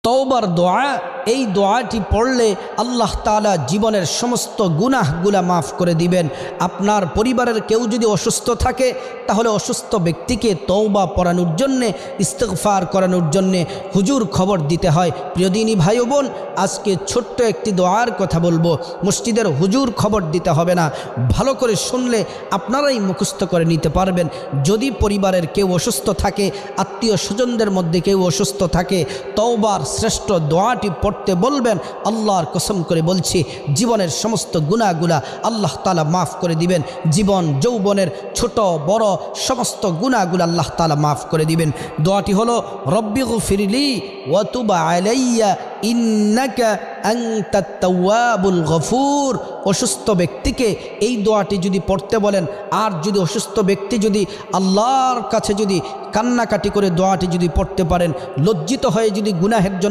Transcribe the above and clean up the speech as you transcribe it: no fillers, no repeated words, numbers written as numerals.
তওবার দোয়া, এই দোয়াটি পড়লে আল্লাহ তাআলা জীবনের সমস্ত গুনাহগুলা মাফ করে দিবেন। আপনার পরিবারের কেউ যদি অসুস্থ থাকে তাহলে অসুস্থ ব্যক্তিকে তওবা পড়ানোর জন্যে, ইস্তিগফার করানোর জন্যে হুজুর খবর দিতে হয়। প্রিয়দিনী ভাই ও বোন, আজকে ছোট্ট একটি দোয়ার কথা বলবো। মসজিদের হুজুর খবর দিতে হবে না, ভালো করে শুনলে আপনারাই মুখস্থ করে নিতে পারবেন। যদি পরিবারের কেউ অসুস্থ থাকে, আত্মীয় স্বজনদের মধ্যে কেউ অসুস্থ থাকে, তওবার শ্রেষ্ঠ দোয়াটি পড়তে বলবেন। আল্লাহর কসম করে বলছি, জীবনের সমস্ত গুনাহগুলা আল্লাহ তাআলা মাফ করে দিবেন। জীবন যৌবনের ছোট বড় সমস্ত গুনাহগুলা আল্লাহ তাআলা মাফ করে দিবেন। দোয়াটি হলো রব্বিগফিরলি ওয়া তুব আলাইয়া ইন্নাকা আনতাত তাওয়াবুল গফুর। অসুস্থ ব্যক্তিকে এই দোয়াটি যদি পড়তে বলেন, আর যদি অসুস্থ ব্যক্তি যদি আল্লাহর কাছে যদি কান্নাকাটি করে দোয়াটি যদি পড়তে পারেন, লজ্জিত হয়ে যদি গুনাহের জন্য